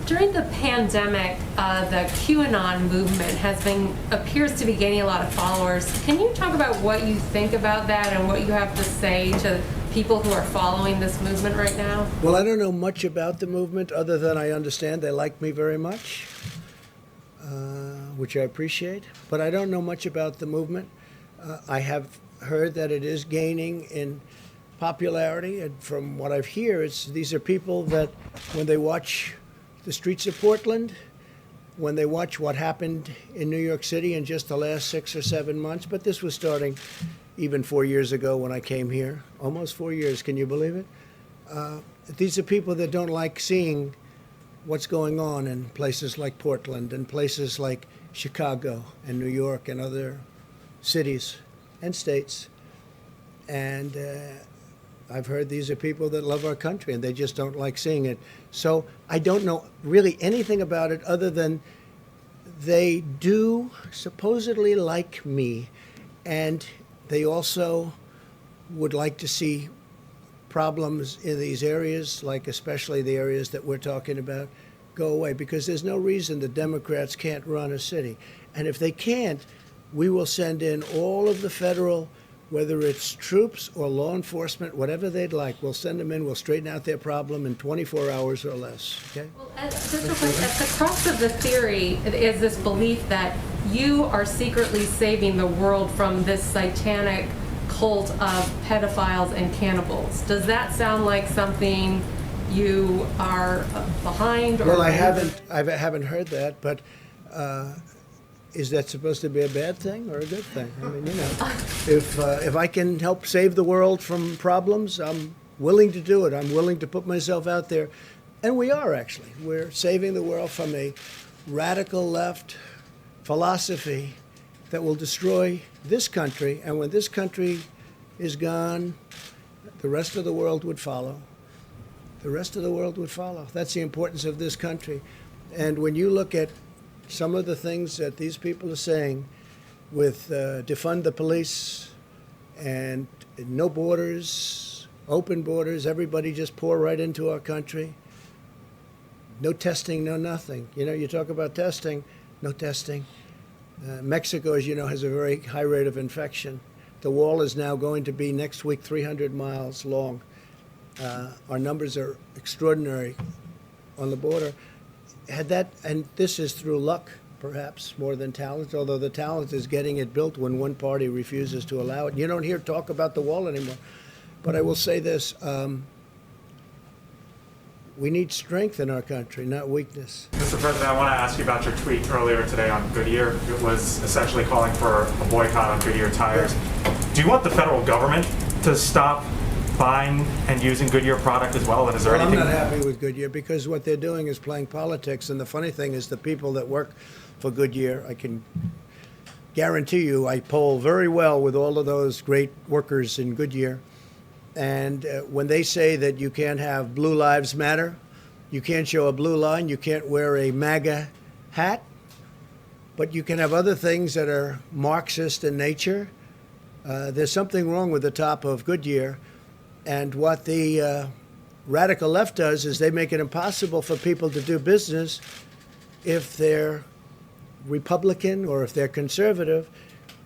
During the pandemic, the QAnon movement appears to be gaining a lot of followers. Can you talk about what you think about that and what you have to say to people who are following this movement right now? Well, I don't know much about the movement other than I understand they like me very much, which I appreciate. But I don't know much about the movement. I have heard that it is gaining in popularity, and from what I hear, these are people that when they watch the streets of Portland, when they watch what happened in New York City in just the last 6 or 7 months, but this was starting even 4 years ago when I came here, almost 4 years, can you believe it? These are people that don't like seeing what's going on in places like Portland and places like Chicago and New York and other cities and states. And I've heard these are people that love our country and they just don't like seeing it. So I don't know really anything about it other than they do supposedly like me, and they also would like to see problems in these areas, like especially the areas that we're talking about, go away, because there's no reason the Democrats can't run a city. And if they can't, we will send in all of the federal, whether it's troops or law enforcement, whatever they'd like, we'll send them in, we'll straighten out their problem in 24 hours or less, okay? Well, just real quick, at the crux of the theory is this belief that you are secretly saving the world from this satanic cult of pedophiles and cannibals. Does that sound like something you are behind? Well, I haven't heard that, but is that supposed to be a bad thing or a good thing? I mean, you know, if I can help save the world from problems, I'm willing to do it. I'm willing to put myself out there. And we are, actually. We're saving the world from a radical left philosophy that will destroy this country. And when this country is gone, the rest of the world would follow. The rest of the world would follow. That's the importance of this country. And when you look at some of the things that these people are saying with defund the police and no borders, open borders, everybody just pour right into our country. No testing, no nothing. You know, you talk about testing, no testing. Mexico, as you know, has a very high rate of infection. The wall is now going to be next week 300 miles long. Our numbers are extraordinary on the border. Had that, and this is through luck, perhaps, more than talent, although the talent is getting it built when one party refuses to allow it. You don't hear talk about the wall anymore. But I will say this, we need strength in our country, not weakness. Mr. President, I want to ask you about your tweet earlier today on Goodyear. It was essentially calling for a boycott on Goodyear tires. Do you want the federal government to stop buying and using Goodyear product as well? And is there anything? I'm not happy with Goodyear because what they're doing is playing politics. And the funny thing is the people that work for Goodyear, I can guarantee you, I poll very well with all of those great workers in Goodyear. And when they say that you can't have Blue Lives Matter, you can't show a blue line, you can't wear a MAGA hat, but you can have other things that are Marxist in nature, there's something wrong with the top of Goodyear. And what the radical left does is they make it impossible for people to do business if they're Republican or if they're conservative.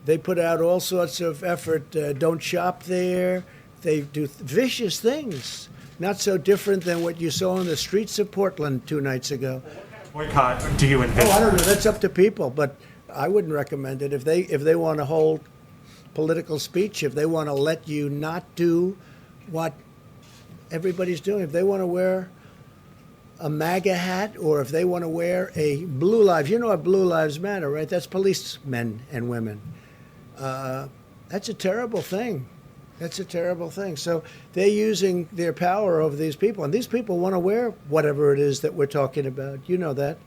They put out all sorts of effort, don't shop there. They do vicious things, not so different than what you saw on the streets of Portland 2 nights ago. Boycott, do you envision? Oh, I don't know. That's up to people, but I wouldn't recommend it. If they want to hold political speech, if they want to let you not do what everybody's doing, if they want to wear a MAGA hat or if they want to wear a Blue Lives, you know what Blue Lives Matter, right? That's policemen and women. That's a terrible thing. That's a terrible thing. So they're using their power over these people, and these people want to wear whatever it is that we're talking about. You know that.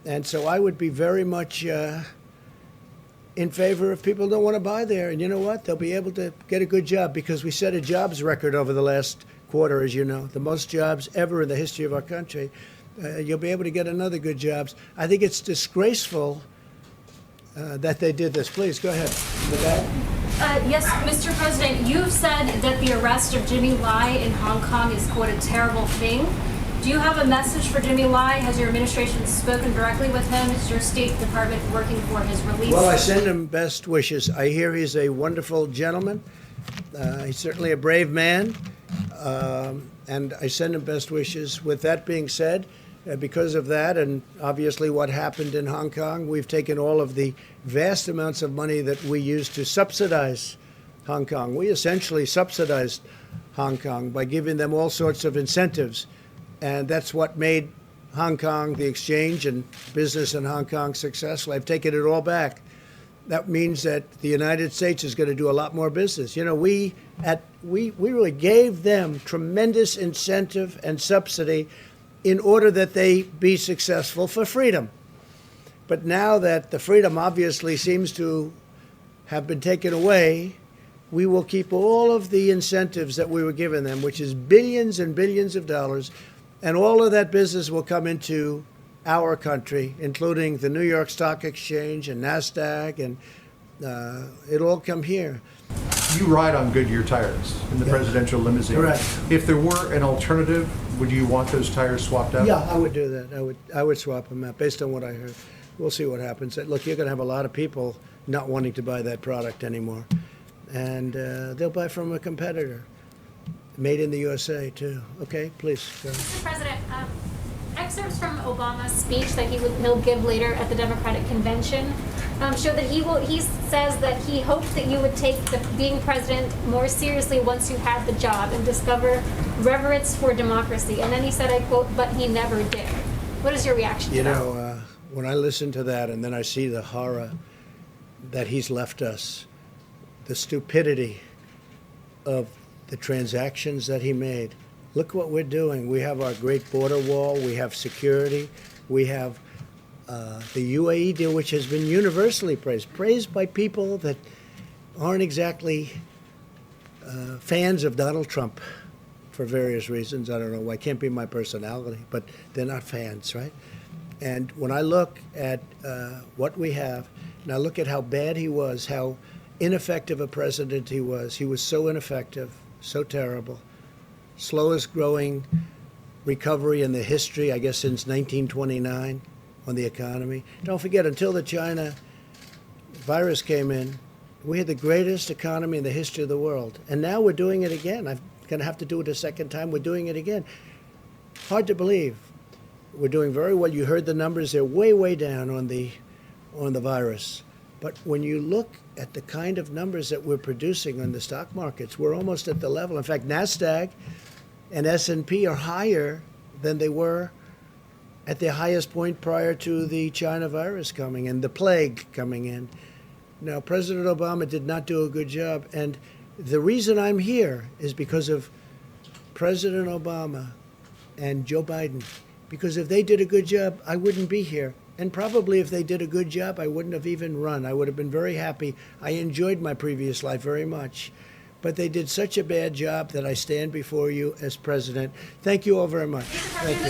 And so I would be very much in favor if people don't want to buy there. And you know what? They'll be able to get a good job because we set a jobs record over the last quarter, as you know, the most jobs ever in the history of our country. You'll be able to get another good jobs. I think it's disgraceful that they did this. Please, go ahead. With that. Yes, Mr. President, you've said that the arrest of Jimmy Lai in Hong Kong is, quote, a terrible thing. Do Do you have a message for Jimmy Lai? Has your administration spoken directly with him? Is your State Department working for his release? Well, I send him best wishes. I hear he's a wonderful gentleman. He's certainly a brave man, and I send him best wishes. With that being said, because of that and obviously what happened in Hong Kong, we've taken all of the vast amounts of money that we used to subsidize Hong Kong. We essentially subsidized Hong Kong by giving them all sorts of incentives, and that's what made Hong Kong, the exchange and business in Hong Kong, successful. I've taken it all back. That means that the United States is going to do a lot more business. You know, we really gave them tremendous incentive and subsidy in order that they be successful for freedom. But now that the freedom obviously seems to have been taken away, we will keep all of the incentives that we were giving them, which is billions and billions of dollars, and all of that business will come into our country, including the New York Stock Exchange and NASDAQ, and it'll all come here. You ride on Goodyear tires in the presidential limousine. Correct. If there were an alternative, would you want those tires swapped out? Yeah, I would do that. I would swap them out based on what I heard. We'll see what happens. Look, you're going to have a lot of people not wanting to buy that product anymore, and they'll buy from a competitor. Made in the USA, too. Okay, please. Go ahead. Mr. President, excerpts from Obama's speech that he'll give later at the Democratic Convention show that he says that he hoped that you would take being president more seriously once you had the job and discover reverence for democracy. And then he said, I quote, "but he never did." What is your reaction to that? You know, when I listen to that and then I see the horror that he's left us, the stupidity of the transactions that he made. Look what we're doing. We have our great border wall. We have security. We have the UAE deal, which has been universally praised by people that aren't exactly fans of Donald Trump for various reasons. I don't know why. It can't be my personality, but they're not fans, right? And when I look at what we have, and I look at how bad he was, how ineffective a president he was so ineffective, so terrible. Slowest growing recovery in the history, I guess, since 1929 on the economy. Don't forget, until the China virus came in, we had the greatest economy in the history of the world. And now we're doing it again. I'm going to have to do it a second time. We're doing it again. Hard to believe. We're doing very well. You heard the numbers. They're way, way down on the virus. But when you look at the kind of numbers that we're producing on the stock markets, we're almost at the level. In fact, NASDAQ and S&P are higher than they were at their highest point prior to the China virus coming and the plague coming in. Now, President Obama did not do a good job. And the reason I'm here is because of President Obama and Joe Biden. Because if they did a good job, I wouldn't be here. And probably if they did a good job, I wouldn't have even run. I would have been very happy. I enjoyed my previous life very much. But they did such a bad job that I stand before you as president. Thank you all very much. Thank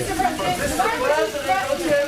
you.